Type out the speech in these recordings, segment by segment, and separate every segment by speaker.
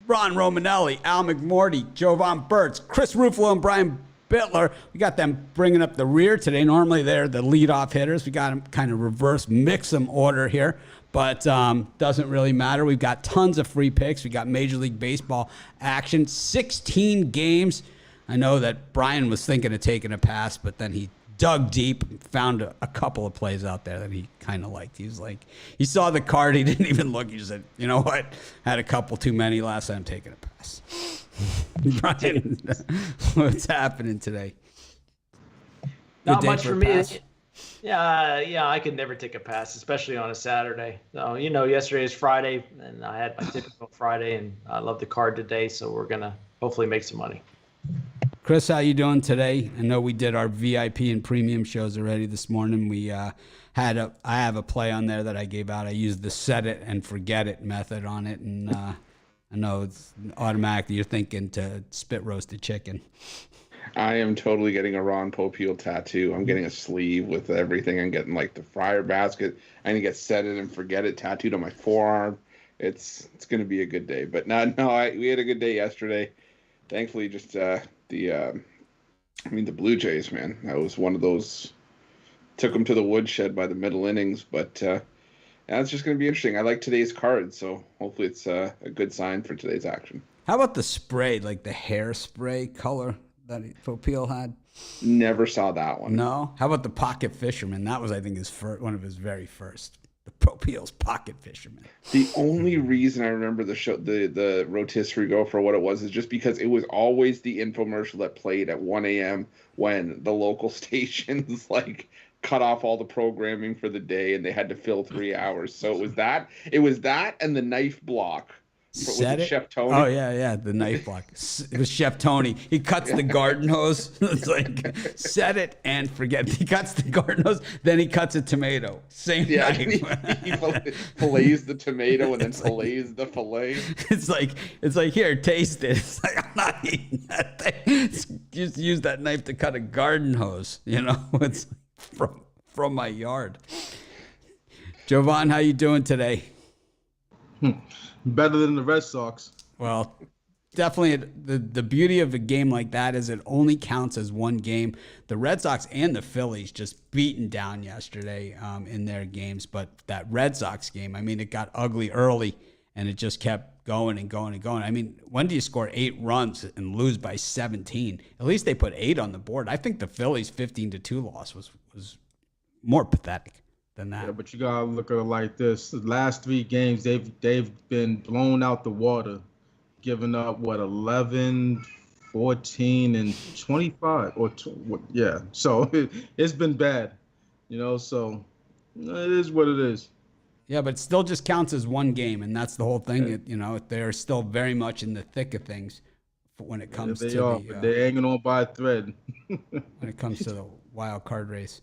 Speaker 1: Ron Romanelli, Al McMorty, Jovan Burtz, Chris Ruffalo, and Brian Bittler. We got them bringing up the rear today. Normally they're the leadoff hitters. We got them kind of reverse, mix them order here, but doesn't really matter. We've got tons of free picks. We got Major League Baseball action, 16 games. I know that Brian was thinking of taking a pass, but then he dug deep and found a couple of plays out there that he kind of liked. He was like, he saw the card, he didn't even look. He just said, you know what? Had a couple too many last time, taking a pass. Brian, what's happening today?
Speaker 2: Not much for me. Yeah, I could never take a pass, especially on a Saturday. So, yesterday is Friday, and I had my typical Friday, and I love the card today, so we're going to hopefully make some money.
Speaker 1: Chris, how you doing today? I know we did our VIP and premium shows already this morning. I have a play on there that I gave out. I used the set it and forget it method on it, and I know it's automatically you're thinking to spit roasted chicken.
Speaker 3: I am totally getting a Ron Popeil tattoo. I'm getting a sleeve with everything. I'm getting like the fryer basket. I need to get set it and forget it tattooed on my forearm. It's going to be a good day. But we had a good day yesterday. Thankfully, just the Blue Jays, man. That was one of those. Took them to the woodshed by the middle innings, but it's just going to be interesting. I like today's card, so hopefully it's a good sign for today's action.
Speaker 1: How about the spray, like the hairspray color that Popeil had?
Speaker 3: Never saw that one.
Speaker 1: No? How about the Pocket Fisherman? That was, I think, one of his very first. The Popeil's Pocket Fisherman.
Speaker 3: The only reason I remember the show, the rotisserie go for what it was, is just because it was always the infomercial that played at 1 a.m. when the local stations cut off all the programming for the day and they had to fill 3 hours. So it was that and the knife block. Was it Chef Tony?
Speaker 1: Oh, yeah, the knife block. It was Chef Tony. He cuts the garden hose. It's like, set it and forget. He cuts the garden hose, then he cuts a tomato. Same knife.
Speaker 3: He fillets the tomato and then fillets the fillet.
Speaker 1: It's like, here, taste it. It's like, I'm not eating that thing. Just use that knife to cut a garden hose. It's from my yard. Jovan, how you doing today?
Speaker 4: Better than the Red Sox.
Speaker 1: Well, definitely the beauty of a game like that is it only counts as one game. The Red Sox and the Phillies just beaten down yesterday in their games. But that Red Sox game, it got ugly early, and it just kept going and going and going. When do you score 8 runs and lose by 17? At least they put 8 on the board. I think the Phillies' 15-2 loss was more pathetic than that.
Speaker 4: Yeah, but you gotta look at it like this: the last 3 games, they've been blown out the water, giving up 11, 14, and 25, yeah. So it's been bad, So it is what it is.
Speaker 1: Yeah, but it still just counts as one game, and that's the whole thing. Yeah. They're still very much in the thick of things when it comes to
Speaker 4: they're hanging on by a thread.
Speaker 1: When it comes to the wild card race.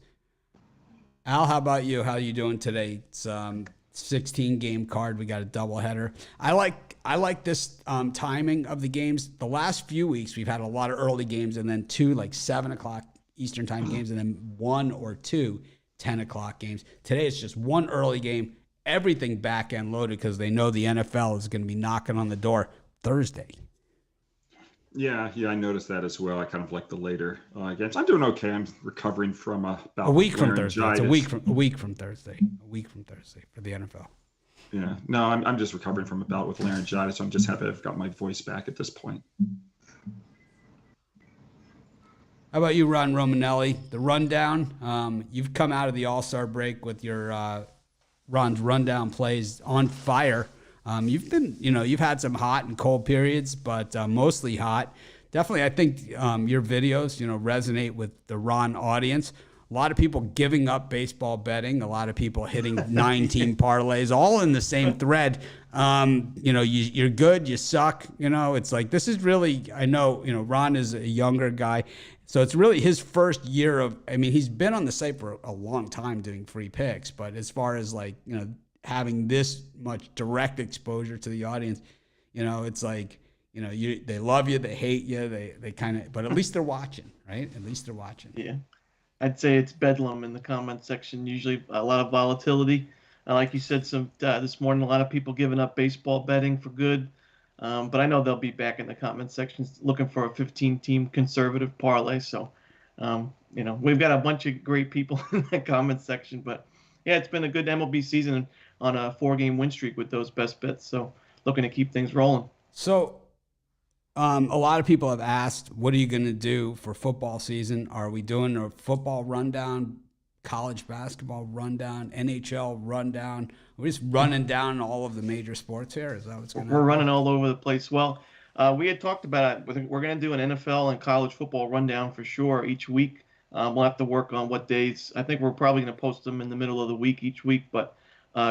Speaker 1: Al, how about you? How are you doing today? It's 16-game card. We got a doubleheader. I like this timing of the games. The last few weeks, we've had a lot of early games and then 2 7 o'clock Eastern time games and then 1 or 2 10 o'clock games. Today, it's just one early game, everything back-end loaded because they know the NFL is going to be knocking on the door Thursday.
Speaker 5: Yeah, I noticed that as well. I kind of like the later games. I'm doing okay. I'm recovering from
Speaker 1: a week from Thursday. It's a week from Thursday. A week from Thursday for the NFL.
Speaker 5: Yeah, no, I'm just recovering from a bout with laryngitis. So I'm just happy I've got my voice back at this point.
Speaker 1: How about you, Ron Romanelli? The rundown. You've come out of the All-Star break with your Ron's rundown plays on fire. You've been, you've had some hot and cold periods, but mostly hot. Definitely, I think your videos, resonate with the Ron audience. A lot of people giving up baseball betting. A lot of people hitting 9-team parlays, all in the same thread. You're good, you suck. It's like this is really. I know, Ron is a younger guy, so it's really his first year of. He's been on the site for a long time doing free picks, but as far as having this much direct exposure to the audience, it's like, they love you, they hate you, they kind of, but at least they're watching, right? At least they're watching.
Speaker 6: Yeah. I'd say it's bedlam in the comment section. Usually a lot of volatility. Like you said, this morning, a lot of people giving up baseball betting for good. But I know they'll be back in the comment sections looking for a 15-team conservative parlay. So, we've got a bunch of great people in the comment section. But yeah, it's been a good MLB season on a 4-game win streak with those best bets. So looking to keep things rolling.
Speaker 1: So, a lot of people have asked, what are you going to do for football season? Are we doing a football rundown, college basketball rundown, NHL rundown? We're just running down all of the major sports here. Is that what's going to
Speaker 6: We're
Speaker 1: happen?
Speaker 6: running all over the place. Well, we had talked about it. We're going to do an NFL and college football rundown for sure each week. We'll have to work on what days. I think we're probably going to post them in the middle of the week each week. But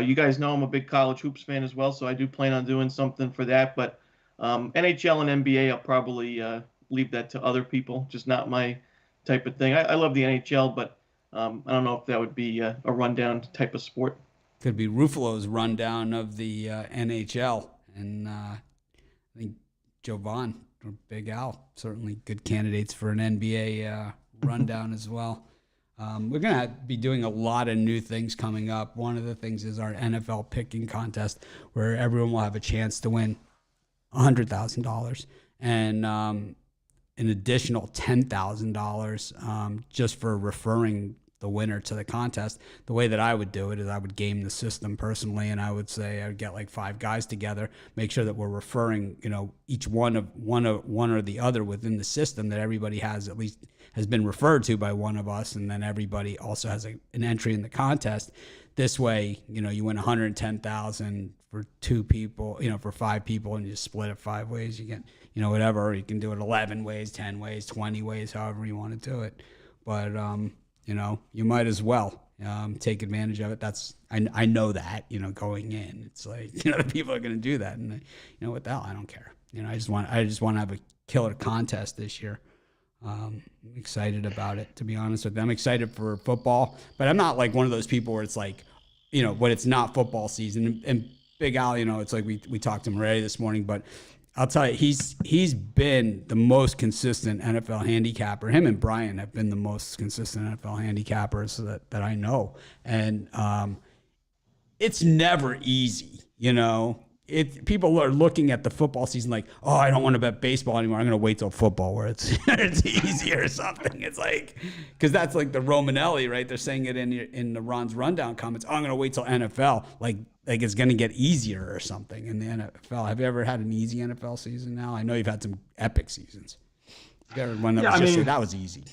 Speaker 6: you guys know I'm a big college hoops fan as well, so I do plan on doing something for that. But NHL and NBA, I'll probably leave that to other people, just not my type of thing. I love the NHL, but I don't know if that would be a rundown type of sport.
Speaker 1: Could be Ruffalo's rundown of the NHL. And I think Jovan or Big Al, certainly good candidates for an NBA rundown as well. We're going to be doing a lot of new things coming up. One of the things is our NFL picking contest, where everyone will have a chance to win $100,000 and an additional $10,000 just for referring the winner to the contest. The way that I would do it is I would game the system personally, and I would say I would get like 5 guys together, make sure that we're referring, each one or the other within the system, that everybody has at least has been referred to by one of us, and then everybody also has an entry in the contest. This way, you win 110,000 for 2 people, for 5 people, and you split it 5 ways. You get, whatever. Or you can do it 11 ways, 10 ways, 20 ways, however you want to do it. But you might as well take advantage of it. I know that, going in, it's like, the people are going to do that, and what the hell, I don't care. I just want to have a killer contest this year. I'm excited about it, to be honest with you. I'm excited for football, but I'm not like one of those people where it's like, when it's not football season. And Big Al, it's like we talked to him already this morning, but I'll tell you, he's been the most consistent NFL handicapper. Him and Brian have been the most consistent NFL handicappers that I know. And it's never easy, people are looking at the football season like, oh, I don't want to bet baseball anymore. I'm going to wait till football where it's easier or something. It's like, because that's like the Romanelli, right? They're saying it in the Ron's rundown comments. Oh, I'm going to wait till NFL. Like it's going to get easier or something in the NFL. Have you ever had an easy NFL season now? I know you've had some epic seasons. One that that was easy.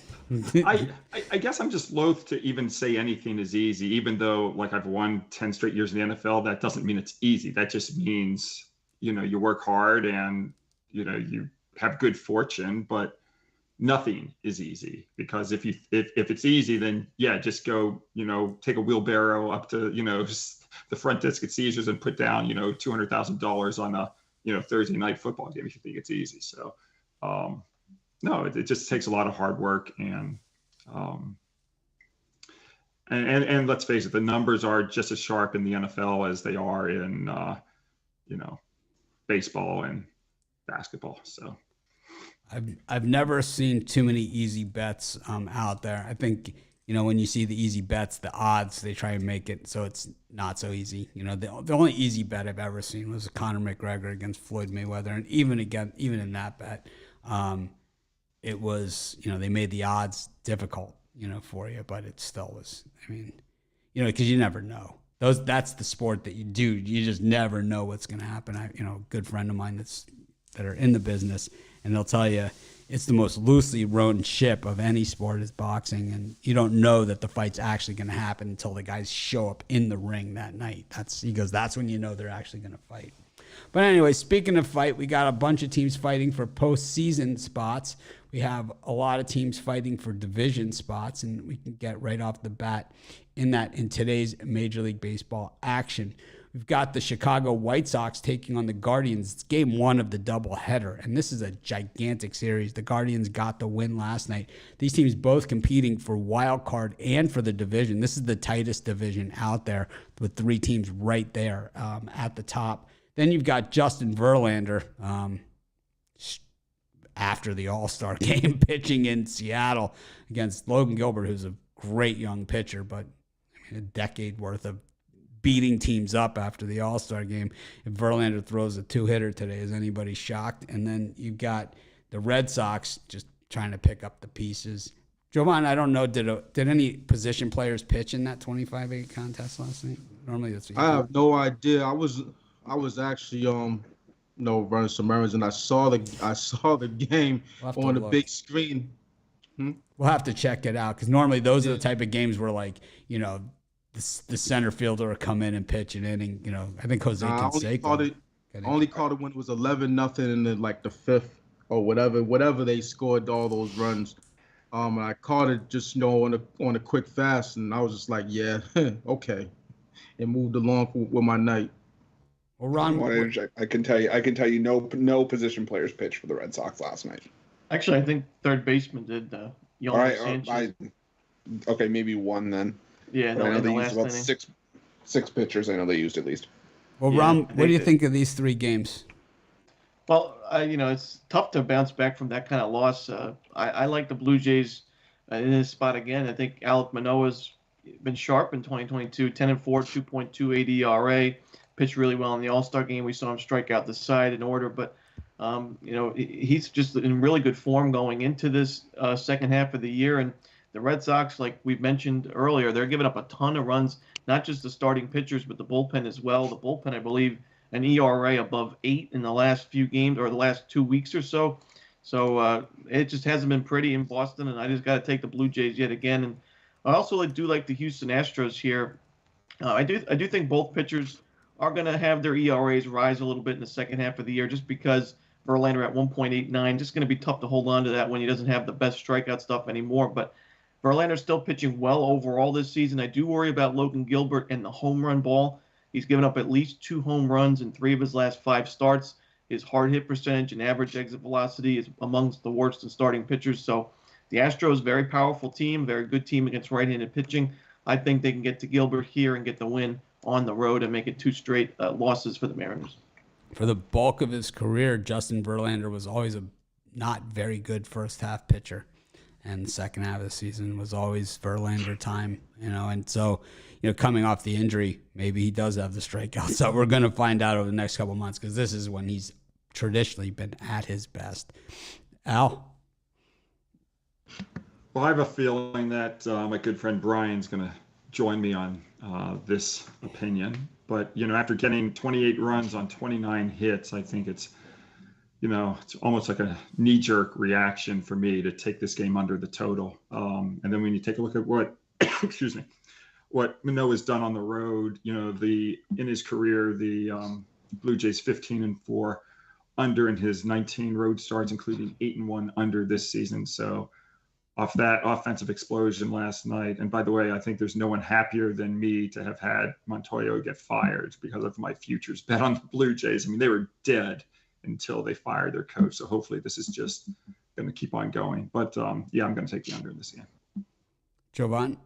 Speaker 5: I guess I'm just loath to even say anything is easy, even though like I've won 10 straight years in the NFL. That doesn't mean it's easy. That just means, you work hard and, you have good fortune, but nothing is easy, because if it's easy, then yeah, just go, take a wheelbarrow up to, the front desk at Caesars and put down, $200,000 on a, Thursday night football game if you think it's easy. So, no, it just takes a lot of hard work, and let's face it, the numbers are just as sharp in the NFL as they are in baseball and basketball. So
Speaker 1: I've never seen too many easy bets out there. I think when you see the easy bets, the odds, they try and make it so it's not so easy. The only easy bet I've ever seen was Conor McGregor against Floyd Mayweather, and even in that bet, it was, they made the odds difficult, for you, but it still was, because you never know. That's the sport that you do. You just never know what's going to happen. A good friend of mine that are in the business, and they'll tell you it's the most loosely run ship of any sport is boxing, and you don't know that the fight's actually going to happen until the guys show up in the ring that night. That's when you know they're actually going to fight. But anyway, speaking of fight, we got a bunch of teams fighting for postseason spots. We have a lot of teams fighting for division spots, and we can get right off the bat in today's Major League Baseball action. We've got the Chicago White Sox taking on the Guardians. It's game 1 of the doubleheader, and this is a gigantic series. The Guardians got the win last night. These teams both competing for wild card and for the division. This is the tightest division out there with 3 teams right there at the top. Then you've got Justin Verlander after the All-Star game pitching in Seattle against Logan Gilbert, who's a great young pitcher, but a decade worth of beating teams up after the All-Star game. If Verlander throws a 2-hitter today, is anybody shocked? And then you've got the Red Sox just trying to pick up the pieces. Jovan, I don't know, did any position players pitch in that 25-8 contest last night? Normally that's
Speaker 4: I have no idea. I was actually running some errands, and I saw the game on the big screen.
Speaker 1: We'll have to check it out because normally those are the type of games where, like, the center fielder will come in and pitch an inning. I think Jose Canseco.
Speaker 4: I only caught it when it was 11-0 in the fifth or whatever they scored all those runs. I caught it just on a quick fast, and I was just like, yeah, okay, and moved along with my night.
Speaker 1: Well, Ron,
Speaker 3: I can tell you, no position players pitched for the Red Sox last night.
Speaker 6: Actually, I think third baseman did.
Speaker 3: All right, okay, maybe one then.
Speaker 6: Yeah,
Speaker 3: I know they used about
Speaker 6: inning.
Speaker 3: six pitchers. I know they used at least.
Speaker 1: Well, Ron, what do you think of these 3 games?
Speaker 6: Well, it's tough to bounce back from that kind of loss. I like the Blue Jays in this spot again. I think Alek Manoah's been sharp in 2022, 10-4, 2.28 ERA. Pitched really well in the All-Star game. We saw him strike out the side in order, but he's just in really good form going into this second half of the year. And the Red Sox, like we mentioned earlier, they're giving up a ton of runs, not just the starting pitchers, but the bullpen as well. The bullpen, I believe, an ERA above 8 in the last few games or the last 2 weeks or so. So it just hasn't been pretty in Boston, and I just got to take the Blue Jays yet again. And I also do like the Houston Astros here. I do think both pitchers are going to have their ERAs rise a little bit in the second half of the year, just because Verlander at 1.89, just going to be tough to hold on to that when he doesn't have the best strikeout stuff anymore. But Verlander's still pitching well overall this season. I do worry about Logan Gilbert and the home run ball. He's given up at least 2 home runs in 3 of his last 5 starts. His hard hit percentage and average exit velocity is amongst the worst in starting pitchers. So the Astros, very powerful team, very good team against right-handed pitching. I think they can get to Gilbert here and get the win on the road and make it 2 straight losses for the Mariners.
Speaker 1: For the bulk of his career, Justin Verlander was always a not very good first half pitcher. And the second half of the season was always Verlander time, and so, coming off the injury, maybe he does have the strikeouts. So we're going to find out over the next couple of months because this is when he's traditionally been at his best. Al?
Speaker 5: Well, I have a feeling that my good friend Brian's going to join me on this opinion. But, after getting 28 runs on 29 hits, I think it's almost like a knee-jerk reaction for me to take this game under the total. And then when you take a look at what, what Manoah's done on the road, in his career, the Blue Jays 15-4 under in his 19 road starts, including 8-1 under this season. So off that offensive explosion last night, and by the way, I think there's no one happier than me to have had Montoyo get fired because of my futures bet on the Blue Jays. I mean, they were dead until they fired their coach. So hopefully this is just going to keep on going. But I'm going to take the under in this game.
Speaker 1: Jovan?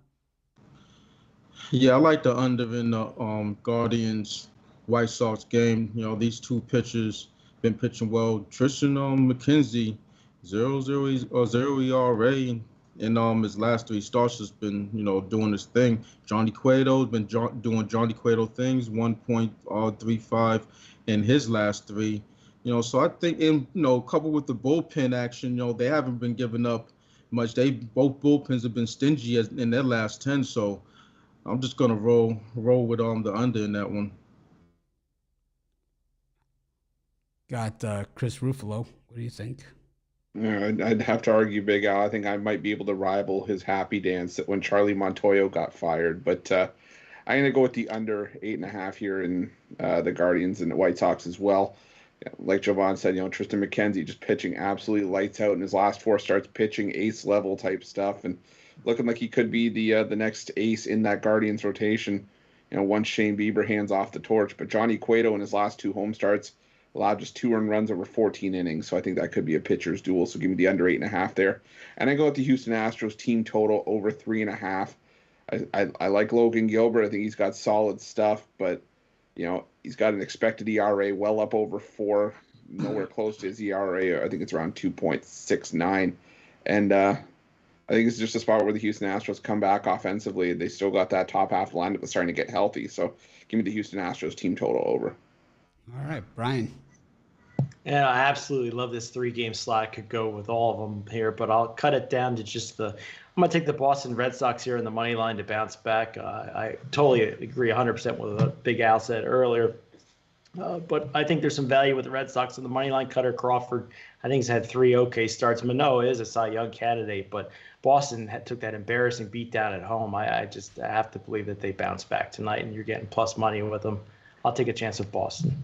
Speaker 4: Yeah, I like the under in the Guardians White Sox game. These 2 pitchers been pitching well. Tristan McKenzie, 0 ERA in his last 3 starts, has been doing his thing. Johnny Cueto's been doing Johnny Cueto things, 1.35 in his last 3. So I think coupled with the bullpen action, they haven't been giving up much. Both bullpens have been stingy in their last 10. So I'm just gonna roll with the under in that one.
Speaker 1: Got Chris Ruffalo. What do you think?
Speaker 3: I'd have to argue, Big Al. I think I might be able to rival his happy dance when Charlie Montoyo got fired. But I'm going to go with the under 8.5 here in the Guardians and the White Sox as well. Like Jovan said, Tristan McKenzie just pitching absolutely lights out in his last 4 starts, pitching ace level type stuff, and looking like he could be the next ace in that Guardians rotation. Once Shane Bieber hands off the torch. But Johnny Cueto in his last 2 home starts allowed just 2 earned runs over 14 innings. So I think that could be a pitcher's duel. So give me the under 8.5 there. And I go with the Houston Astros team total over 3.5. I like Logan Gilbert. I think he's got solid stuff, but he's got an expected ERA well up over 4, nowhere close to his ERA. I think it's around 2.69. And I think it's just a spot where the Houston Astros come back offensively. They still got that top half lineup that's starting to get healthy. So give me the Houston Astros team total over.
Speaker 1: All right, Brian.
Speaker 2: Yeah, I absolutely love this 3-game slot. Could go with all of them here, but I'll cut it down to just I'm going to take the Boston Red Sox here in the money line to bounce back. I totally agree 100% with what Big Al said earlier. But I think there's some value with the Red Sox in the money line. Cutter Crawford, I think, has had 3 okay starts. Manoah is a Cy Young candidate, but Boston took that embarrassing beat down at home. I have to believe that they bounce back tonight, and you're getting plus money with them. I'll take a chance with Boston.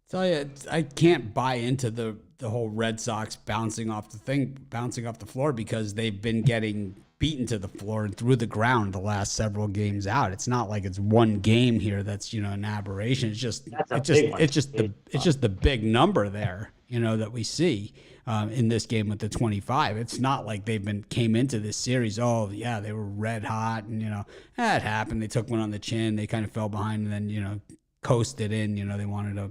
Speaker 1: Tell you, I can't buy into the whole Red Sox bouncing off the floor, because they've been getting beaten to the floor and through the ground the last several games out. It's not like it's one game here that's an aberration. It's just the big number there that we see in this game with the 25. It's not like came into this series. Oh yeah, they were red hot, and that happened. They took one on the chin. They kind of fell behind, and then coasted in. They wanted to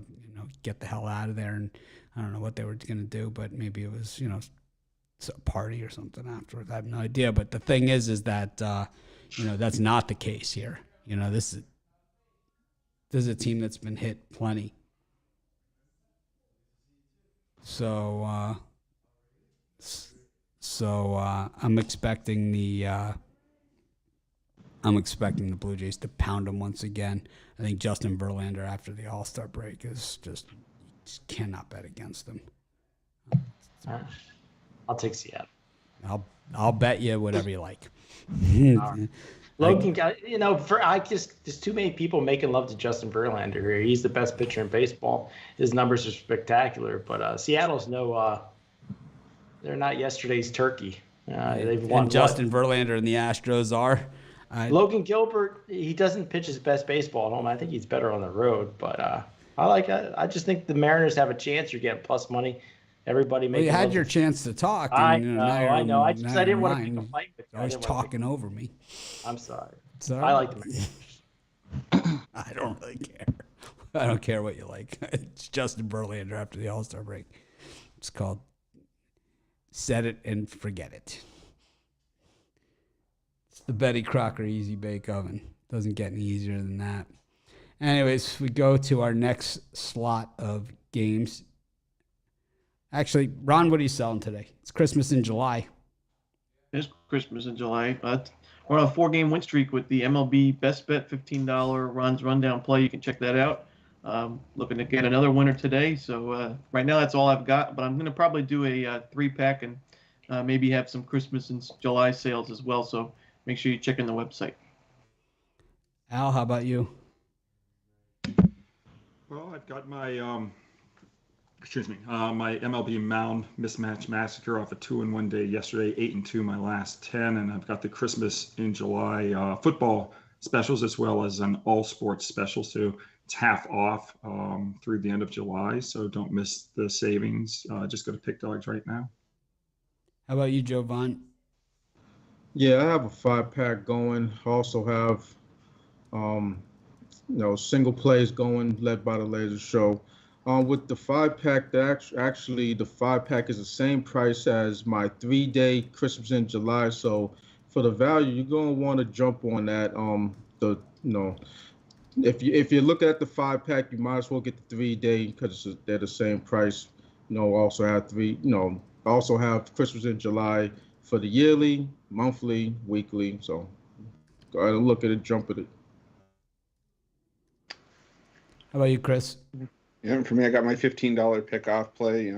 Speaker 1: get the hell out of there, and I don't know what they were going to do, but maybe it was a party or something afterwards. I have no idea. But the thing is that that's not the case here. This is a team that's been hit plenty. So I'm expecting the Blue Jays to pound them once again. I think Justin Verlander after the All-Star break is just cannot bet against them.
Speaker 2: I'll take Seattle.
Speaker 1: I'll bet you whatever you like.
Speaker 2: Right. Logan, there's too many people making love to Justin Verlander here. He's the best pitcher in baseball. His numbers are spectacular, but Seattle's they're not yesterday's turkey. They've won.
Speaker 1: And Justin Verlander and the Astros are.
Speaker 2: Logan Gilbert, he doesn't pitch his best baseball at home. I think he's better on the road, but I just think the Mariners have a chance. You're getting plus money. Everybody
Speaker 1: you had your chance to talk. And,
Speaker 2: I know. I didn't want to pick a fight with you.
Speaker 1: Always talking over me.
Speaker 2: I'm sorry.
Speaker 1: Sorry.
Speaker 2: I like the Mariners.
Speaker 1: I don't really care. I don't care what you like. It's Justin Verlander after the All-Star break. It's called Set It and Forget It. It's the Betty Crocker Easy Bake Oven. Doesn't get any easier than that. Anyways, we go to our next slot of games. Actually, Ron, what are you selling today? It's Christmas in July.
Speaker 6: It's Christmas in July. We're on a 4-game win streak with the MLB Best Bet $15 Ron's Rundown play. You can check that out. Looking to get another winner today. So right now that's all I've got. But I'm going to probably do a 3-pack and maybe have some Christmas in July sales as well. So make sure you check in the website.
Speaker 1: Al, how about you?
Speaker 5: Well, I've got my my MLB Mound Mismatch Massacre off a 2-in-1 day yesterday, 8-2 my last 10, and I've got the Christmas in July football specials as well as an all sports special. So it's half off through the end of July, so don't miss the savings. Just go to Pick Dogs right now.
Speaker 1: How about you, Jovan?
Speaker 4: Yeah, I have a 5-pack going. Also have single plays going, led by the Laser Show. With the 5-pack, actually the 5-pack is the same price as my 3-day Christmas in July. So for the value, you're gonna want to jump on that. If you look at the 5-pack, you might as well get the 3-day because they're the same price. Also have Christmas in July for the yearly, monthly, weekly. So go ahead and look at it, jump at it.
Speaker 1: How about you, Chris?
Speaker 3: Yeah, for me, I got my $15 pick-off play.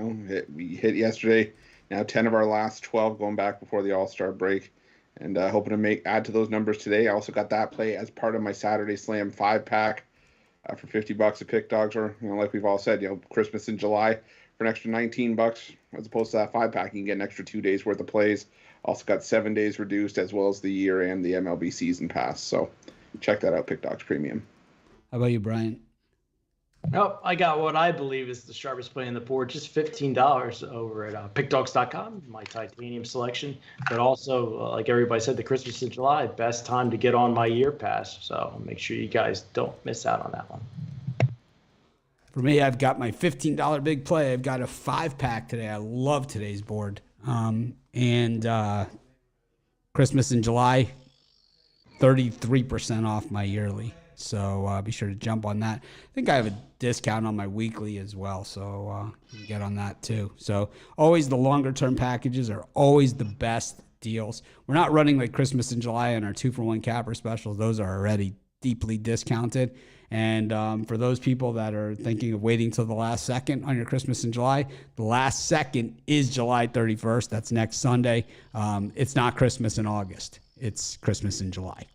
Speaker 3: We hit yesterday. Now 10 of our last 12 going back before the All-Star break, and hoping to add to those numbers today. I also got that play as part of my Saturday Slam 5-pack for $50 at Pick Dogs, or like we've all said, Christmas in July for an extra $19 as opposed to that 5-pack. You can get an extra 2 days worth of plays. Also got 7 days reduced as well as the year and the MLB season pass. So check that out, Pick Dogs Premium.
Speaker 1: How about you, Brian?
Speaker 2: Oh, I got what I believe is the sharpest play on the board, just $15 over at pickdogs.com, my titanium selection. But also, like everybody said, the Christmas in July, best time to get on my year pass. So make sure you guys don't miss out on that one.
Speaker 1: For me, I've got my $15 big play. I've got a 5-pack today. I love today's board. And Christmas in July, 33% off my yearly. So be sure to jump on that. I think I have a discount on my weekly as well, so you can get on that too. So always the longer term packages are always the best deals. We're not running like Christmas in July and our 2-for-1 capper specials. Those are already deeply discounted. And for those people that are thinking of waiting till the last second on your Christmas in July, the last second is July 31st. That's next Sunday. It's not Christmas in August. It's Christmas in July.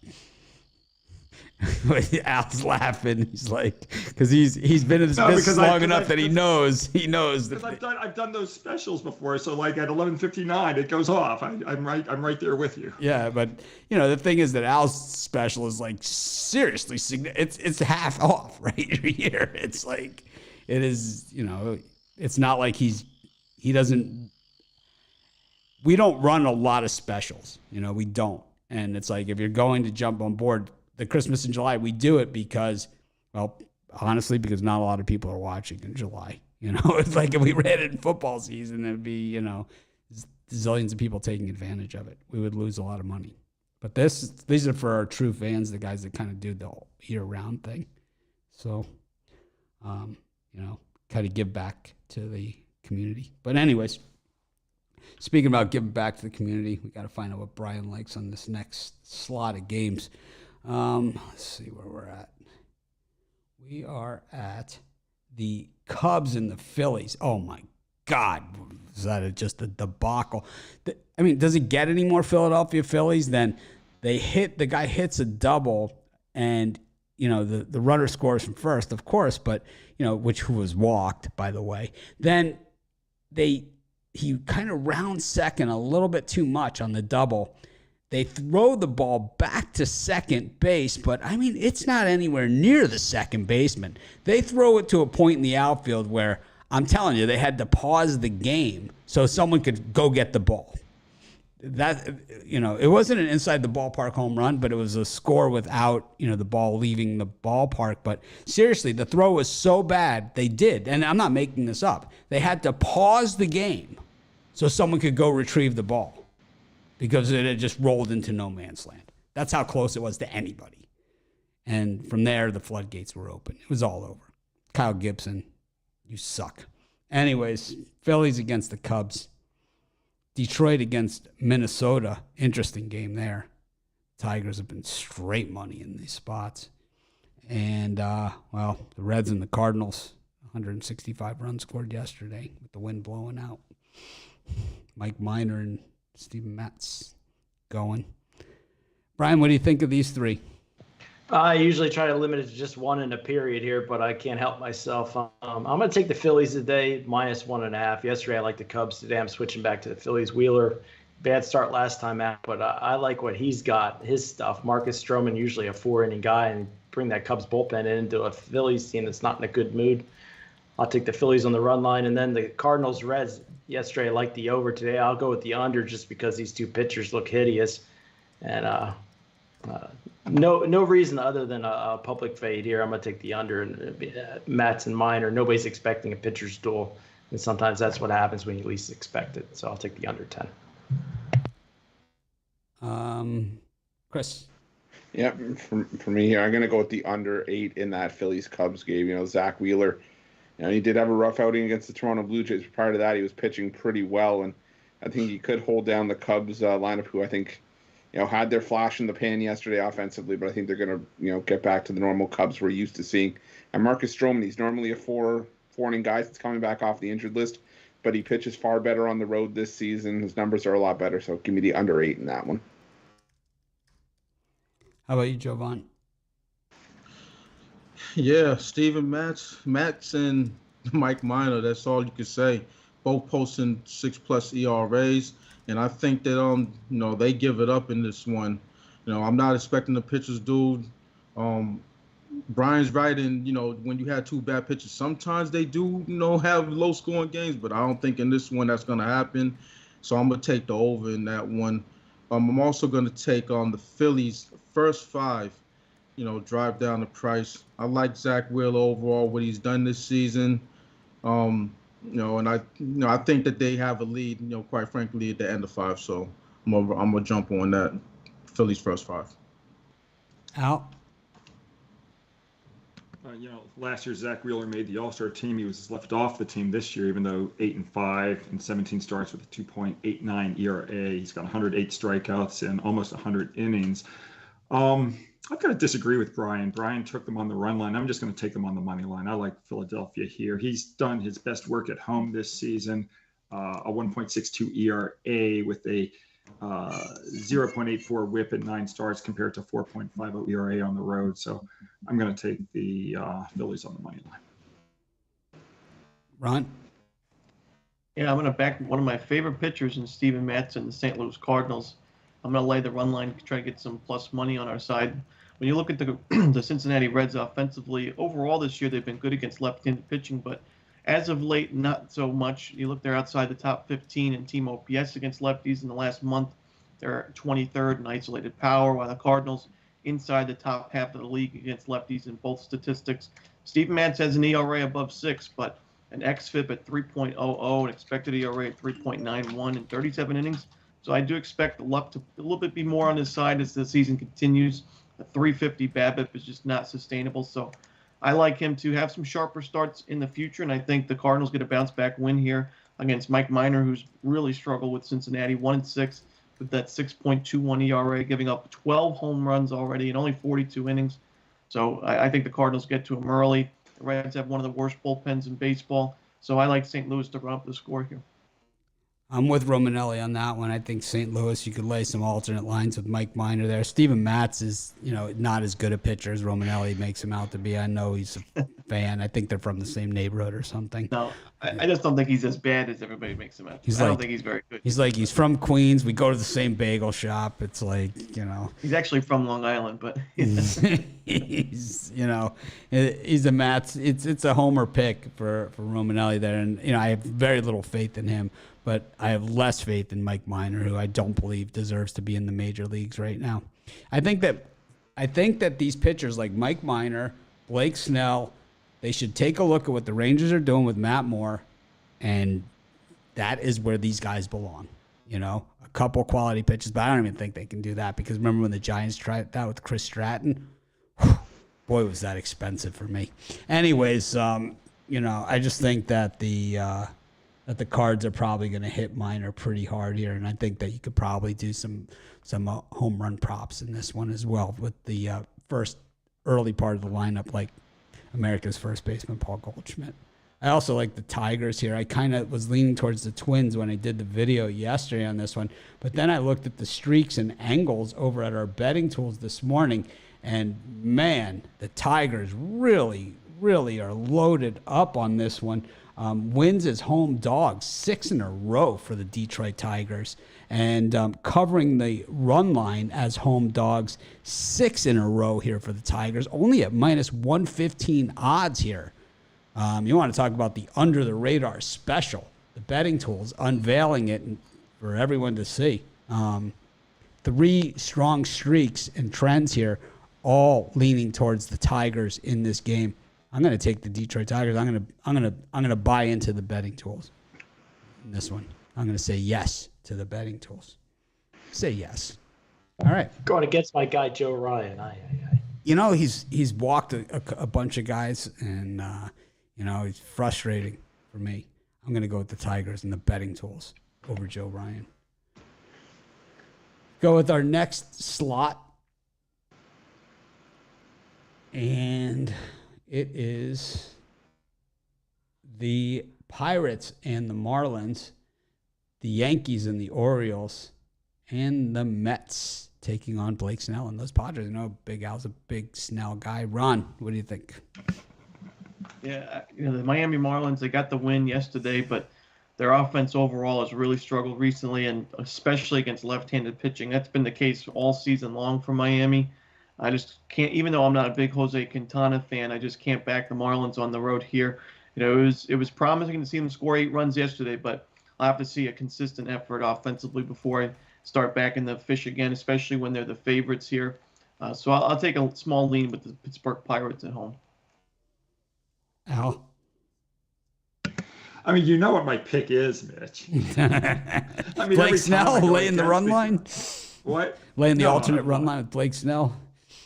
Speaker 1: Al's laughing. He's like, because he's been in this business long enough that he knows that.
Speaker 5: Because I've done those specials before, so like at 11:59 it goes off. I'm right there with you.
Speaker 1: Yeah, but the thing is that Al's special is like seriously it's half off right here. It's like it is. It's not like he doesn't. We don't run a lot of specials. We don't, and it's like if you're going to jump on board the Christmas in July, we do it because, well, honestly, because not a lot of people are watching in July. It's like if we ran it in football season, it'd be, zillions of people taking advantage of it. We would lose a lot of money. But these are for our true fans, the guys that kind of do the whole year-round thing. So, kind of give back to the community. But anyways, speaking about giving back to the community, we got to find out what Brian likes on this next slot of games. Let's see where we're at. We are at the Cubs and the Phillies. Oh my God, is that just a debacle? Does it get any more Philadelphia Phillies than the guy hits a double and the runner scores from first, of course, but who was walked, by the way. Then he kind of rounds second a little bit too much on the double. They throw the ball back to second base, but it's not anywhere near the second baseman. They throw it to a point in the outfield where I'm telling you, they had to pause the game so someone could go get the ball. It wasn't an inside the ballpark home run, but it was a score without, the ball leaving the ballpark. But seriously, the throw was so bad, they did, and I'm not making this up, they had to pause the game so someone could go retrieve the ball, because it had just rolled into no man's land. That's how close it was to anybody. And from there, the floodgates were open. It was all over. Kyle Gibson, you suck. Anyways, Phillies against the Cubs. Detroit against Minnesota. Interesting game there. Tigers have been straight money in these spots. And, the Reds and the Cardinals, 165 runs scored yesterday with the wind blowing out. Mike Minor and Steven Matz going. Brian, what do you think of these three?
Speaker 2: I usually try to limit it to just one in a period here, but I can't help myself. I'm going to take the Phillies today, -1.5. Yesterday, I liked the Cubs. Today, I'm switching back to the Phillies. Wheeler, bad start last time out, but I like what he's got, his stuff. Marcus Stroman, usually a 4-inning guy, and bring that Cubs bullpen into a Phillies team that's not in a good mood. I'll take the Phillies on the run line. And then the Cardinals-Reds, yesterday I liked the over. Today I'll go with the under just because these two pitchers look hideous. And no reason other than a public fade here. I'm going to take the under. And Matz and Minor, nobody's expecting a pitcher's duel. And sometimes that's what happens when you least expect it. So I'll take the under 10.
Speaker 1: Chris?
Speaker 3: Yeah, for me here, I'm going to go with the under 8 in that Phillies-Cubs game. Zach Wheeler, he did have a rough outing against the Toronto Blue Jays. Prior to that, he was pitching pretty well, and I think he could hold down the Cubs lineup, who I think, had their flash in the pan yesterday offensively, but I think they're going to, get back to the normal Cubs we're used to seeing. And Marcus Stroman, he's normally a four-inning guy that's coming back off the injured list, but he pitches far better on the road this season. His numbers are a lot better, so give me the under 8 in that one.
Speaker 1: How about you, Jovan?
Speaker 4: Yeah, Steven Matz and Mike Minor, that's all you could say. Both posting 6+ ERAs, and I think that they give it up in this one. I'm not expecting the pitchers dude. Brian's right, and when you have two bad pitchers, sometimes they do have low scoring games, but I don't think in this one that's going to happen. So I'm going to take the over in that one. I'm also going to take the Phillies first 5, drive down the price. I like Zach Wheeler overall, what he's done this season. I think that they have a lead, quite frankly, at the end of 5. So I'm gonna jump on that. Phillies first 5.
Speaker 1: Al?
Speaker 5: Last year Zach Wheeler made the All-Star team. He was left off the team this year, even though 8-5 and 17 starts with a 2.89 ERA. He's got 108 strikeouts and almost 100 innings. I've got to disagree with Brian. Brian took them on the run line. I'm just going to take them on the money line. I like Philadelphia here. He's done his best work at home this season. A 1.62 ERA with a 0.84 WHIP at 9 starts compared to 4.50 ERA on the road. So I'm going to take the Phillies on the money line.
Speaker 1: Ron?
Speaker 6: Yeah, I'm going to back one of my favorite pitchers in Steven Matson, the St. Louis Cardinals. I'm going to lay the run line, try to get some plus money on our side. When you look at the Cincinnati Reds offensively, overall this year they've been good against left-handed pitching, but as of late, not so much. You look, they're outside the top 15 in team OPS against lefties in the last month. They're 23rd in isolated power, while the Cardinals inside the top half of the league against lefties in both statistics. Steven Matz has an ERA above 6, but an xFIP at 3.00, an expected ERA at 3.91 in 37 innings. So I do expect the luck to a little bit be more on his side as the season continues. A 350 BABIP is just not sustainable. So I like him to have some sharper starts in the future, and I think the Cardinals get a bounce-back win here against Mike Minor, who's really struggled with Cincinnati, 1-6 with that 6.21 ERA, giving up 12 home runs already in only 42 innings. So I think the Cardinals get to him early. The Reds have one of the worst bullpens in baseball, so I like St. Louis to run up the score here.
Speaker 1: I'm with Romanelli on that one. I think St. Louis, you could lay some alternate lines with Mike Minor there. Steven Matz is, not as good a pitcher as Romanelli makes him out to be. I know he's a fan. I think they're from the same neighborhood or something.
Speaker 6: No, I just don't think he's as bad as everybody makes him out. I don't think he's very good.
Speaker 1: He's from Queens. We go to the same bagel shop. It's like,
Speaker 6: He's actually from Long Island, but
Speaker 1: he's a Matz. It's a homer pick for Romanelli there. And, I have very little faith in him. But I have less faith in Mike Minor, who I don't believe deserves to be in the major leagues right now. I think that these pitchers like Mike Minor, Blake Snell, they should take a look at what the Rangers are doing with Matt Moore, and that is where these guys belong. A couple quality pitches, but I don't even think they can do that because remember when the Giants tried that with Chris Stratton? Whew, boy, was that expensive for me. Anyways, I just think that that the Cards are probably going to hit Minor pretty hard here, and I think that you could probably do some home run props in this one as well with the first early part of the lineup, like America's first baseman Paul Goldschmidt. I also like the Tigers here. I kind of was leaning towards the Twins when I did the video yesterday on this one, but then I looked at the streaks and angles over at our betting tools this morning, and man, the Tigers really, really are loaded up on this one. Wins as home dogs 6 in a row for the Detroit Tigers, and covering the run line as home dogs 6 in a row here for the Tigers, only at minus 115 odds here. You want to talk about the under the radar special, the betting tools unveiling it for everyone to see. 3 strong streaks and trends here, all leaning towards the Tigers in this game. I'm going to take the Detroit Tigers. I'm going to buy into the betting tools in this one. I'm going to say yes to the betting tools. Say yes. All right.
Speaker 2: Going against my guy Joe Ryan.
Speaker 1: He's walked a bunch of guys, and he's frustrating for me. I'm going to go with the Tigers and the betting tools over Joe Ryan. Go with our next slot, and it is the Pirates and the Marlins, the Yankees and the Orioles, and the Mets taking on Blake Snell and those Padres. Big Al's a big Snell guy. Ron, what do you think?
Speaker 6: Yeah, the Miami Marlins, they got the win yesterday, but their offense overall has really struggled recently, and especially against left-handed pitching. That's been the case all season long for Miami. I just can't, even though I'm not a big Jose Quintana fan, I just can't back the Marlins on the road here. It was promising to see them score 8 runs yesterday, but I'll have to see a consistent effort offensively before I start backing the fish again, especially when they're the favorites here. So I'll take a small lean with the Pittsburgh Pirates at home.
Speaker 1: Al?
Speaker 5: I mean, you know what my pick is, Mitch. I mean,
Speaker 1: Blake Snell laying the run line.
Speaker 5: What?
Speaker 1: Laying the alternate run line with Blake Snell.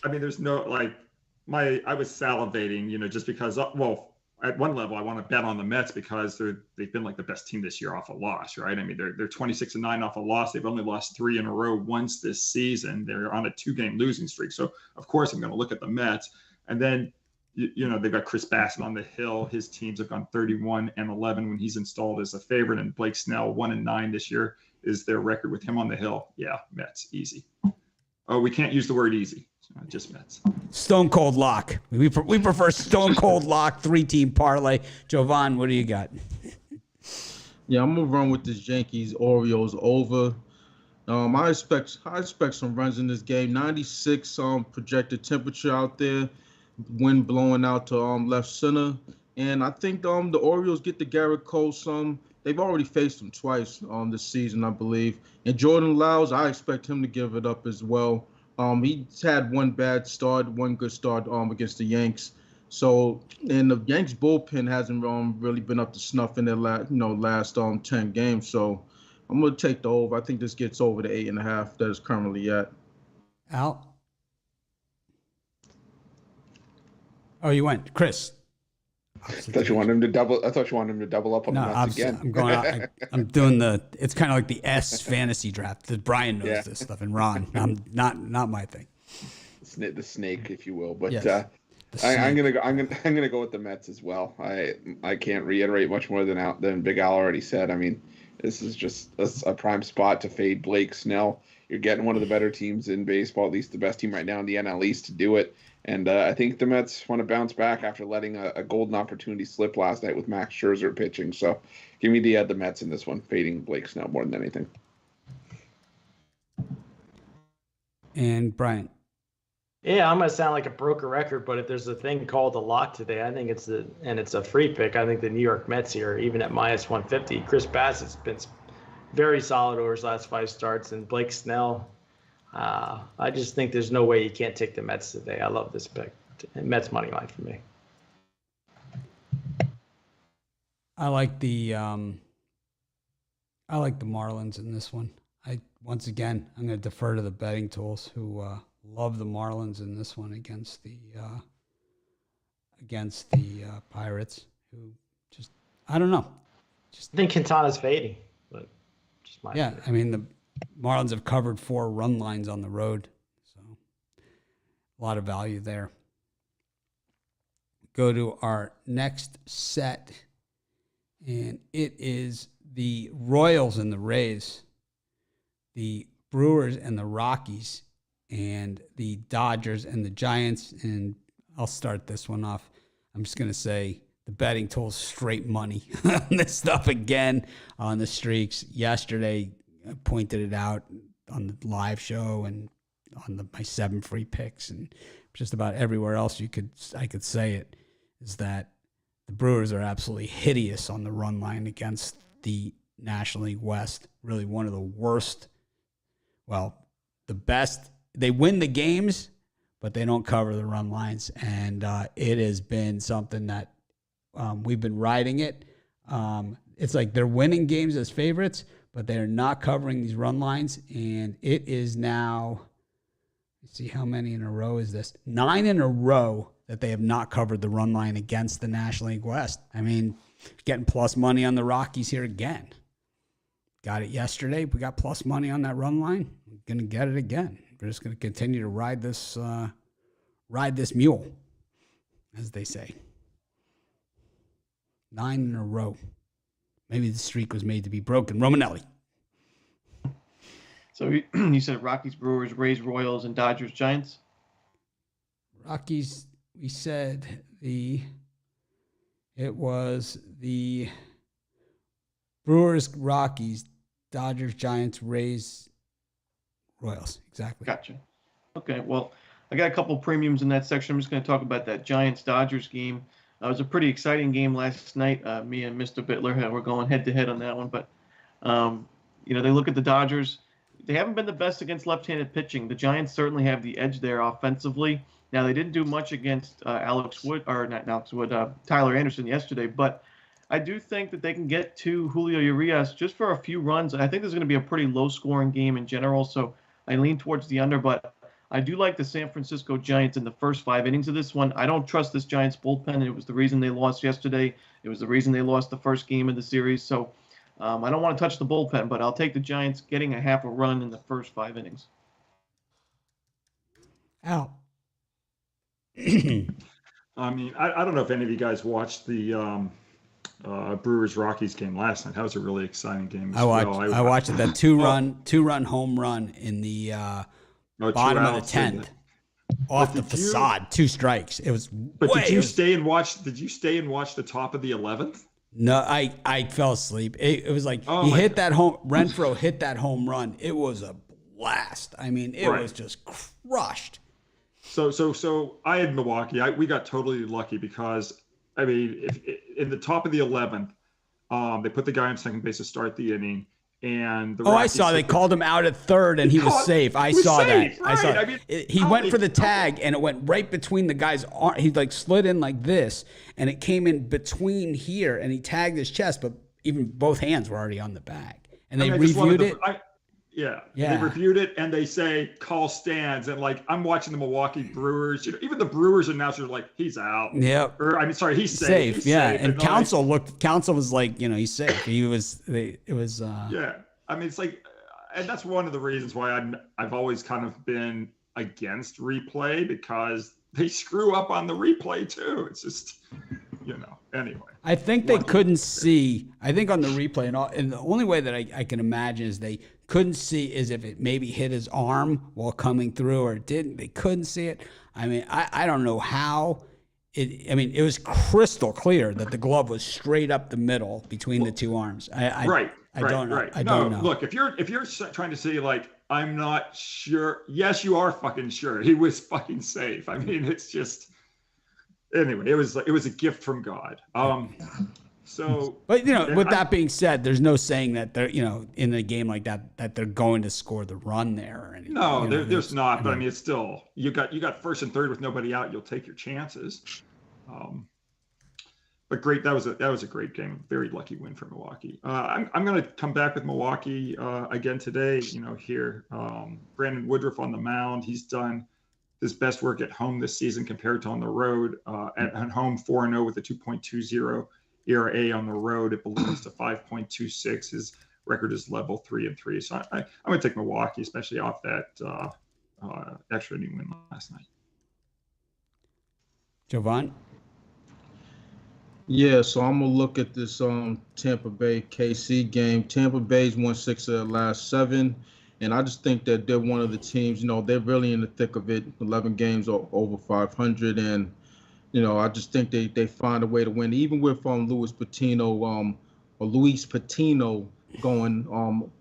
Speaker 5: I mean, there's no I was salivating, just because. Well, at one level, I want to bet on the Mets because they've been like the best team this year off a loss, right? I mean, they're 26-9 off a loss. They've only lost 3 in a row once this season. They're on a 2-game losing streak. So of course I'm going to look at the Mets, and then they've got Chris Bassett on the hill. His teams have gone 31-11 when he's installed as a favorite, and Blake Snell 1-9 this year is their record with him on the hill. Yeah, Mets easy. Oh, we can't use the word easy. Just Mets.
Speaker 1: Stone cold lock. We prefer stone cold lock 3-team parlay. Jovan, what do you got?
Speaker 4: Yeah, I'm gonna run with this Yankees Orioles over. I expect some runs in this game. 96 projected temperature out there, wind blowing out to left center, and I think the Orioles get the Garrett Cole some. They've already faced him twice this season, I believe. And Jordan Lyles, I expect him to give it up as well. He's had one bad start, one good start against the Yanks. So, and the Yanks bullpen hasn't really been up to snuff in their last 10 games. So, I'm gonna take the over. I think this gets over the 8.5 that is currently at.
Speaker 1: Al? Oh, you went, Chris.
Speaker 3: I thought you wanted him to double. I thought you wanted him to double up on the Mets again.
Speaker 1: I'm going out. I'm doing it's kind of like the S fantasy draft. That Brian knows this stuff, and Ron. I'm not my thing.
Speaker 3: The snake, if you will. But
Speaker 1: yes,
Speaker 3: I'm gonna go with the Mets as well. I can't reiterate much more than Big Al already said. I mean, this is just a prime spot to fade Blake Snell. You're getting one of the better teams in baseball, at least the best team right now in the NL East to do it. And I think the Mets want to bounce back after letting a golden opportunity slip last night with Max Scherzer pitching. So give me the Mets in this one, fading Blake Snell more than anything.
Speaker 1: And Brian.
Speaker 2: Yeah, I'm going to sound like a broken record, but if there's a thing called a lock today, I think it's a free pick. I think the New York Mets here, even at minus 150, Chris Bassett's been very solid over his last 5 starts, and Blake Snell, I just think there's no way you can't take the Mets today. I love this pick. Mets money line for me.
Speaker 1: I like the Marlins in this one. Once again, I'm going to defer to the betting tools who love the Marlins in this one against the Pirates, who just, I don't know.
Speaker 2: I think Quintana's fading, but just my
Speaker 1: opinion. I mean, the Marlins have covered 4 run lines on the road, so a lot of value there. Go to our next set, and it is the Royals and the Rays, the Brewers and the Rockies, and the Dodgers and the Giants. And I'll start this one off. I'm just going to say the betting tools straight money on this stuff again on the streaks. Yesterday, I pointed it out on the live show and on my 7 free picks and just about everywhere else I could say it, is that the Brewers are absolutely hideous on the run line against the National League West. Really one of the worst. Well, the best. They win the games, but they don't cover the run lines. And it has been something that we've been riding it. It's like they're winning games as favorites, but they're not covering these run lines. And it is now, let's see, how many in a row is this? 9 in a row that they have not covered the run line against the National League West. I mean, getting plus money on the Rockies here again. Got it yesterday. We got plus money on that run line. We're going to get it again. We're just going to continue to ride this mule, as they say. 9 in a row. Maybe the streak was made to be broken. Romanelli.
Speaker 6: So you said Rockies, Brewers, Rays, Royals, and Dodgers, Giants?
Speaker 1: Rockies, we said it was the Brewers, Rockies, Dodgers, Giants, Rays, Royals. Exactly.
Speaker 6: Gotcha. Okay, well, I got a couple premiums in that section. I'm just going to talk about that Giants-Dodgers game. It was a pretty exciting game last night. Me and Mr. Bittler were going head-to-head on that one. But, they look at the Dodgers. They haven't been the best against left-handed pitching. The Giants certainly have the edge there offensively. Now, they didn't do much against Tyler Anderson yesterday. But I do think that they can get to Julio Urias just for a few runs. I think there's going to be a pretty low-scoring game in general, so I lean towards the under. But I do like the San Francisco Giants in the first 5 innings of this one. I don't trust this Giants bullpen. It was the reason they lost yesterday. It was the reason they lost the first game of the series. So I don't want to touch the bullpen, but I'll take the Giants getting a half a run in the first 5 innings.
Speaker 1: Al.
Speaker 5: I mean, I don't know if any of you guys watched the Brewers Rockies game last night. That was a really exciting game.
Speaker 1: I watched it. That two run home run in the bottom of the 10th off the facade, 2 strikes. It was.
Speaker 5: But did you stay and watch? Did you stay and watch the top of the 11th?
Speaker 1: No, I fell asleep. It was like he hit that home. Renfroe hit that home run. It was a blast. I mean, it was just crushed.
Speaker 5: So I had Milwaukee. We got totally lucky because, I mean, if in the top of the 11th, they put the guy on second base to start the inning, and
Speaker 1: I saw they called him out at third, and he was safe. I saw that. I saw. I mean, he went for the tag, and it went right between the guy's arm. He like slid in like this, and it came in between here, and he tagged his chest, but even both hands were already on the bag, and they reviewed it.
Speaker 5: Yeah. They reviewed it and they say call stands, and like I'm watching the Milwaukee Brewers. You know, even the Brewers announcers are like, he's out.
Speaker 1: Yep.
Speaker 5: Or I mean, sorry, he's safe. He's
Speaker 1: yeah.
Speaker 5: safe.
Speaker 1: And Counsell was like, you know, he's safe. He was. It was.
Speaker 5: Yeah. I mean, it's like, and that's one of the reasons why I've always kind of been against replay, because they screw up on the replay too. It's just, you know. Anyway,
Speaker 1: I think they couldn't see. I think on the replay and the only way that I can imagine is they couldn't see is if it maybe hit his arm while coming through, or it didn't. They couldn't see it. I mean, I don't know how. It was crystal clear that the glove was straight up the middle between the 2 arms. I don't know. I don't know.
Speaker 5: Look, if you're trying to say like I'm not sure, yes, you are fucking sure. He was fucking safe. I mean, it's just. Anyway, it was a gift from God. So,
Speaker 1: but you know, with that being said, there's no saying that they're, you know, in a game like that they're going to score the run there or anything.
Speaker 5: No,
Speaker 1: you know,
Speaker 5: there's not. But I mean, it's still you got first and third with nobody out. You'll take your chances. But great, that was a great game. Very lucky win for Milwaukee. I'm going to come back with Milwaukee again today. You know, here Brandon Woodruff on the mound. He's done his best work at home this season compared to on the road. At home, 4-0 with a 2.20 ERA. On the road, it balloons to 5.26. His record is level 3-3. So I'm going to take Milwaukee, especially off that extra inning win last night.
Speaker 1: Jovan?
Speaker 4: Yeah, so I'm gonna look at this Tampa Bay KC game. Tampa Bay's won 6 of their last 7. And I just think that they're one of the teams, you know, they're really in the thick of it. 11 games over 500. And, you know, I just think they find a way to win. Even with Luis Patino going,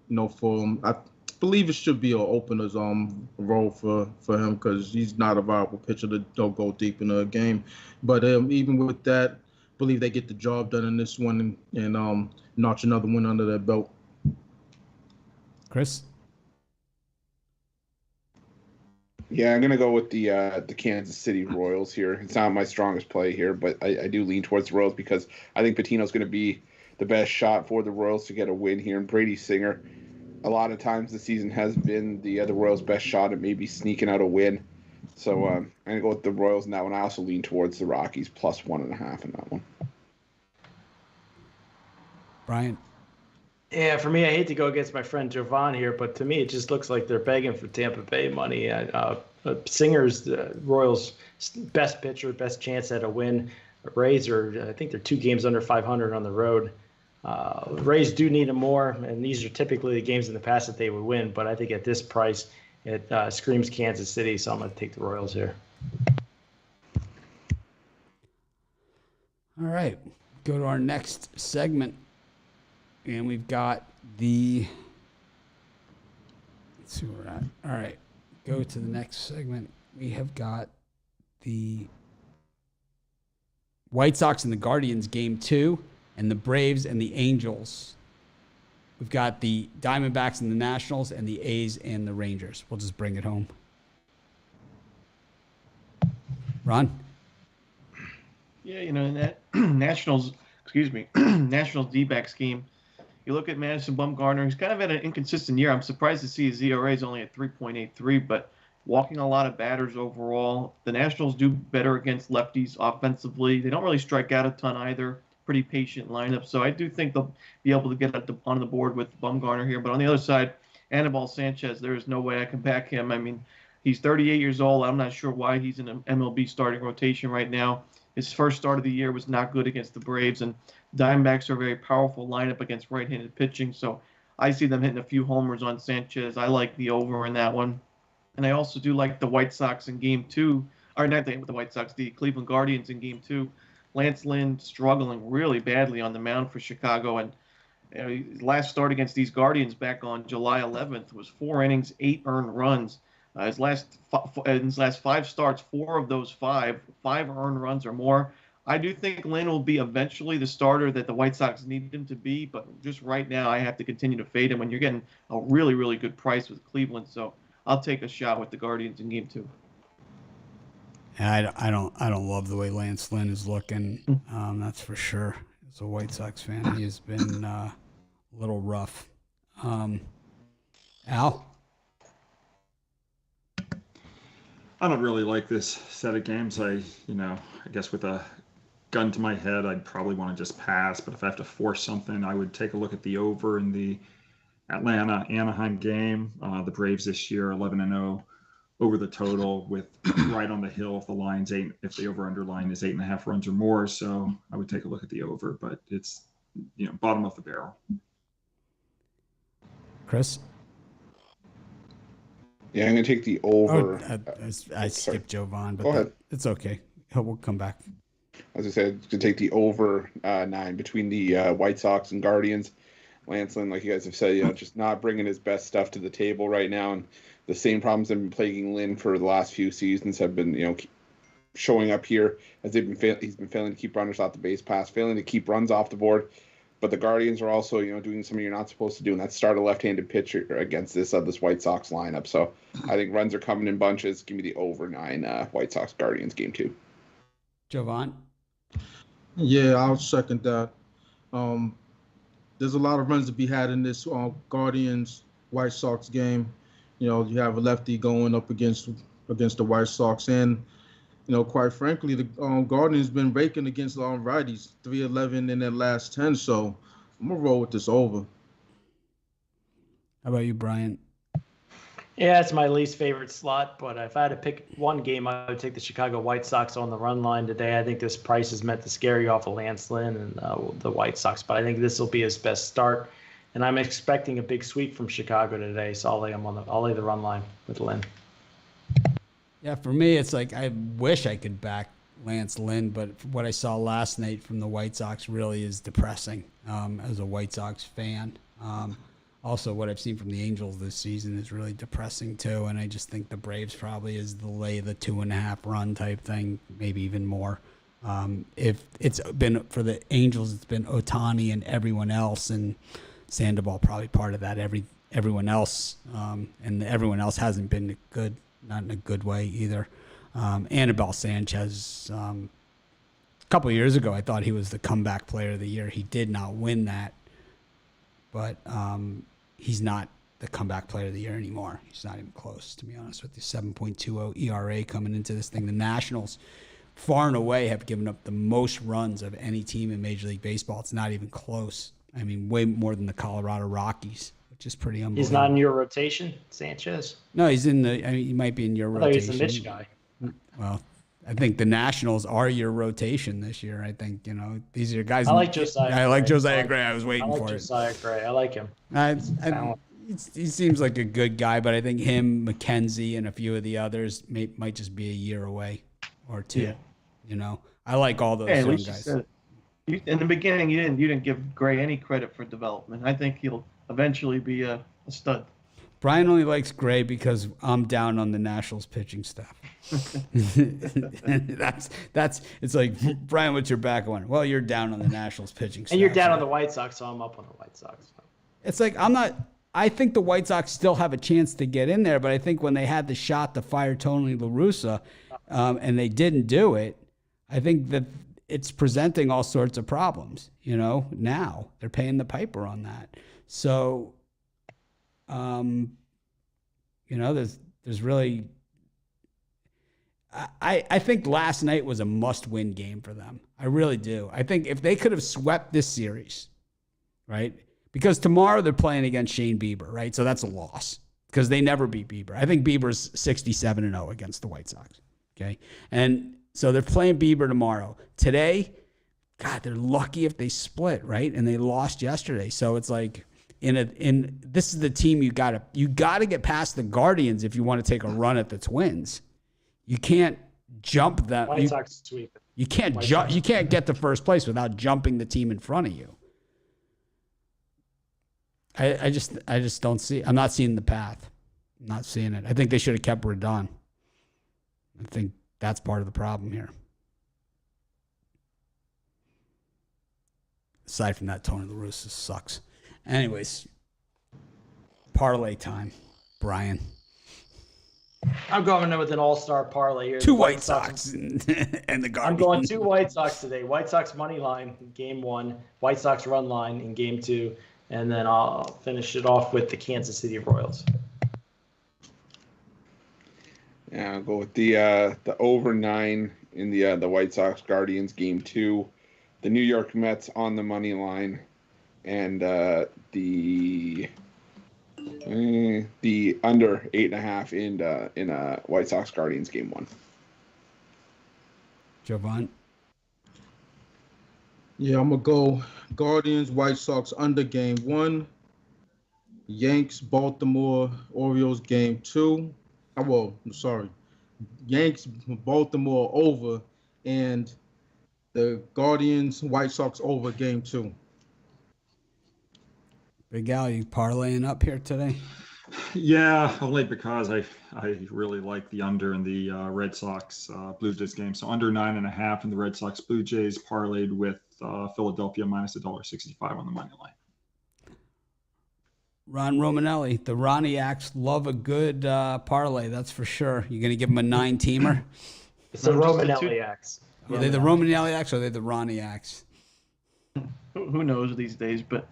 Speaker 4: you know, for I believe it should be an opener's role for him, because he's not a viable pitcher to don't go deep in a game. But even with that, I believe they get the job done in this one and notch another win under their belt.
Speaker 1: Chris?
Speaker 3: Yeah, I'm gonna go with the Kansas City Royals here. It's not my strongest play here, but I do lean towards the Royals because I think Patino's gonna be the best shot for the Royals to get a win here. And Brady Singer, a lot of times this season has been the Royals' best shot at maybe sneaking out a win. So I'm gonna go with the Royals in that one. I also lean towards the Rockies plus 1.5 in that one.
Speaker 1: Brian?
Speaker 2: Yeah, for me, I hate to go against my friend Jovan here, but to me, it just looks like they're begging for Tampa Bay money. Singer's Royals' best pitcher, best chance at a win. Rays I think they're 2 games under 500 on the road. Rays do need them more, and these are typically the games in the past that they would win. But I think at this price, it screams Kansas City, so I'm going to take the Royals here.
Speaker 1: All right, go to our next segment. And we've got let's see where we're at. All right, go to the next segment. We have got the White Sox and the Guardians game 2, and the Braves and the Angels. We've got the Diamondbacks and the Nationals, and the A's and the Rangers. We'll just bring it home. Ron?
Speaker 6: Yeah, you know, that Nationals Nationals D-backs game. You look at Madison Bumgarner, he's kind of had an inconsistent year. I'm surprised to see his ERA is only at 3.83, but walking a lot of batters overall. The Nationals do better against lefties offensively. They don't really strike out a ton either. Pretty patient lineup. So I do think they'll be able to get on the board with Bumgarner here. But on the other side, Anibal Sanchez, there is no way I can back him. I mean, he's 38 years old. I'm not sure why he's in an MLB starting rotation right now. His first start of the year was not good against the Braves, and Diamondbacks are a very powerful lineup against right-handed pitching. So I see them hitting a few homers on Sanchez. I like the over in that one. And I also do like the White Sox in Game 2. Or not the White Sox, the Cleveland Guardians in Game 2. Lance Lynn struggling really badly on the mound for Chicago. And his last start against these Guardians back on July 11th was 4 innings, 8 earned runs. In his last 5 starts, 4 of those 5 earned runs or more. I do think Lynn will be eventually the starter that the White Sox need him to be, but just right now I have to continue to fade him when you're getting a really, really good price with Cleveland. So I'll take a shot with the Guardians in Game 2.
Speaker 1: Yeah, I don't love the way Lance Lynn is looking. That's for sure. As a White Sox fan, he has been a little rough. Al?
Speaker 5: I don't really like this set of games. I guess with a gun to my head, I'd probably want to just pass. But if I have to force something, I would take a look at the over in the Atlanta-Anaheim game. The Braves this year, 11-0 over the total, with right on the hill if the line's 8, if the over-under line is 8.5 runs or more. So I would take a look at the over, but it's bottom of the barrel.
Speaker 1: Chris?
Speaker 3: Yeah, I'm going to take the over.
Speaker 1: I skipped Jovan,
Speaker 3: Go ahead.
Speaker 1: It's okay. We'll come back.
Speaker 3: As I said, to take the over 9 between the White Sox and Guardians. Lance Lynn, like you guys have said, just not bringing his best stuff to the table right now. And the same problems that have been plaguing Lynn for the last few seasons have been, showing up here as he's been failing to keep runners off the base pass, failing to keep runs off the board. But the Guardians are also, doing something you're not supposed to do, and that's start a left-handed pitcher against this White Sox lineup. So I think runs are coming in bunches. Give me the over 9 White Sox Guardians Game 2.
Speaker 1: Jovan?
Speaker 4: Yeah, I'll second that. There's a lot of runs to be had in this Guardians White Sox game. You have a lefty going up against the White Sox, and quite frankly, the Guardians been raking against righties, 3-11 in their last 10. So I'm gonna roll with this over.
Speaker 1: How about you, Brian?
Speaker 2: Yeah, it's my least favorite slot, but if I had to pick one game, I would take the Chicago White Sox on the run line today. I think this price is meant to scare you off of Lance Lynn and the White Sox, but I think this will be his best start, and I'm expecting a big sweep from Chicago today, so I'll lay the run line with Lynn.
Speaker 1: Yeah, for me, it's like I wish I could back Lance Lynn, but what I saw last night from the White Sox really is depressing as a White Sox fan. Also, what I've seen from the Angels this season is really depressing too, and I just think the Braves probably is the 2.5 run type thing, maybe even more. If it's been for the Angels, it's been Ohtani and everyone else, and Sandoval probably part of that. Everyone else, and everyone else hasn't been good, not in a good way either. Anibal Sanchez, a couple of years ago, I thought he was the comeback player of the year. He did not win that, but he's not the comeback player of the year anymore. He's not even close, to be honest with you. 7.20 ERA coming into this thing. The Nationals, far and away, have given up the most runs of any team in Major League Baseball. It's not even close. I mean, way more than the Colorado Rockies, which is pretty unbelievable.
Speaker 2: He's not in your rotation, Sanchez?
Speaker 1: No, he's in the. I mean, he might be in your rotation.
Speaker 2: He's the Mitch guy.
Speaker 1: Well, I think the Nationals are your rotation this year. I think these are guys.
Speaker 2: I like Josiah.
Speaker 1: I like Josiah Gray. I was waiting for
Speaker 2: Josiah Gray. I like him.
Speaker 1: He seems like a good guy, but I think him, McKenzie, and a few of the others might just be a year away or two. Yeah. I like all those young guys.
Speaker 6: In the beginning, you didn't give Gray any credit for development. I think he'll eventually be a stud.
Speaker 1: Brian only likes Gray because I'm down on the Nationals pitching staff. It's like, Brian, what's your back on? Well, you're down on the Nationals pitching staff.
Speaker 2: And you're down on the White Sox, so I'm up on the White Sox.
Speaker 1: It's like I think the White Sox still have a chance to get in there, but I think when they had the shot to fire Tony La Russa, and they didn't do it, I think that it's presenting all sorts of problems. Now they're paying the piper on that. So, there's really. I think last night was a must-win game for them. I really do. I think if they could have swept this series, right? Because tomorrow they're playing against Shane Bieber, right? So that's a loss because they never beat Bieber. I think Bieber's 67-0 against the White Sox, okay? And so they're playing Bieber tomorrow. Today, God, they're lucky if they split, right? And they lost yesterday. So it's like this is the team you got to get past the Guardians if you want to take a run at the Twins. You can't jump that.
Speaker 2: White Sox sweep.
Speaker 1: You can't jump. You can't get to first place without jumping the team in front of you. I just don't see. I'm not seeing the path. I'm not seeing it. I think they should have kept Rodon. I think that's part of the problem here. Aside from that, Tony La Russa sucks. Anyways, parlay time, Brian.
Speaker 2: I'm going with an all-star parlay here.
Speaker 1: Two White Sox and the Guardians.
Speaker 2: I'm going 2 White Sox today. White Sox money line in game 1, White Sox run line in game 2, and then I'll finish it off with the Kansas City Royals.
Speaker 3: Yeah, I'll go with the over 9 in the White Sox Guardians game 2, the New York Mets on the money line, and the under 8.5 in White Sox Guardians game 1.
Speaker 1: Jovan.
Speaker 4: Yeah, I'm gonna go Guardians, White Sox under game 1. Yanks, Baltimore Orioles game 2. Yanks, Baltimore over, and the Guardians, White Sox over game 2.
Speaker 1: Big Al, you parlaying up here today?
Speaker 5: Yeah, only because I really like the under in the Red Sox Blue Jays game. So under 9.5 in the Red Sox Blue Jays parlayed with Philadelphia minus $1.65 on the money line.
Speaker 1: Ron Romanelli, the Roniacs love a good parlay, that's for sure. You're going to give them a 9-teamer?
Speaker 2: It's the Romanelliacs.
Speaker 1: Are they the Romanelliacs or are they the Roniacs?
Speaker 6: Who knows these days, but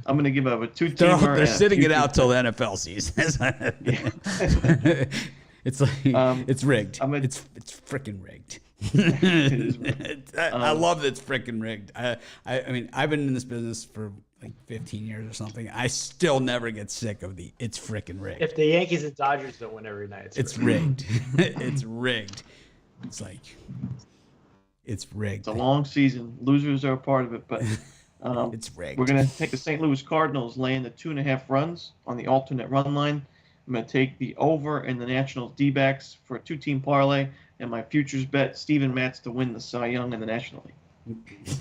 Speaker 6: I'm going to give up a 2-teamer.
Speaker 1: They're sitting it out till the NFL season. It's like it's rigged. It's freaking rigged. I love that it's freaking rigged. I mean, I've been in this business for like 15 years or something. I still never get sick of it's freaking rigged.
Speaker 2: If the Yankees and Dodgers don't win every night,
Speaker 1: it's rigged. It's rigged. It's like it's rigged.
Speaker 6: It's a long season. Losers are a part of it, but
Speaker 1: it's rigged.
Speaker 6: We're going to take the St. Louis Cardinals laying the 2.5 runs on the alternate run line. I'm going to take the over in the Nationals D-backs for a 2-team parlay, and my futures bet Steven Matz to win the Cy Young in the National League.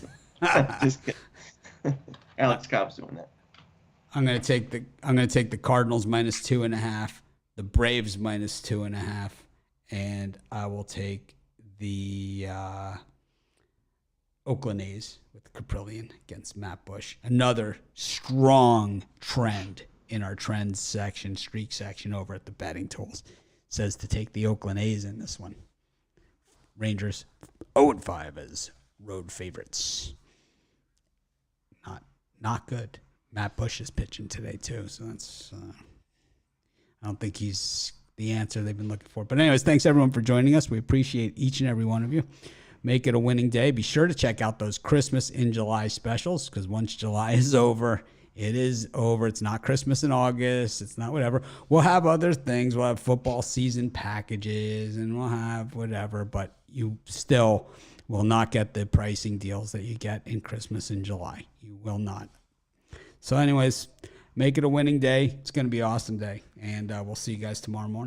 Speaker 6: Just kidding. Alex Cobb's doing that.
Speaker 1: I'm going to take the Cardinals minus 2.5, the Braves minus 2.5, and I will take the Oakland A's with Caprillion against Matt Bush. Another strong trend in our trends section, streak section over at the betting tools. Says to take the Oakland A's in this one. Rangers 0-5 as road favorites. Not good. Matt Bush is pitching today too, so that's I don't think he's the answer they've been looking for. But anyways, thanks everyone for joining us. We appreciate each and every one of you. Make it a winning day. Be sure to check out those Christmas in July specials, because once July is over, it is over. It's not Christmas in August. It's not whatever. We'll have other things. We'll have football season packages and we'll have whatever, but you still will not get the pricing deals that you get in Christmas in July. You will not. So anyways, make it a winning day. It's going to be an awesome day. And we'll see you guys tomorrow morning.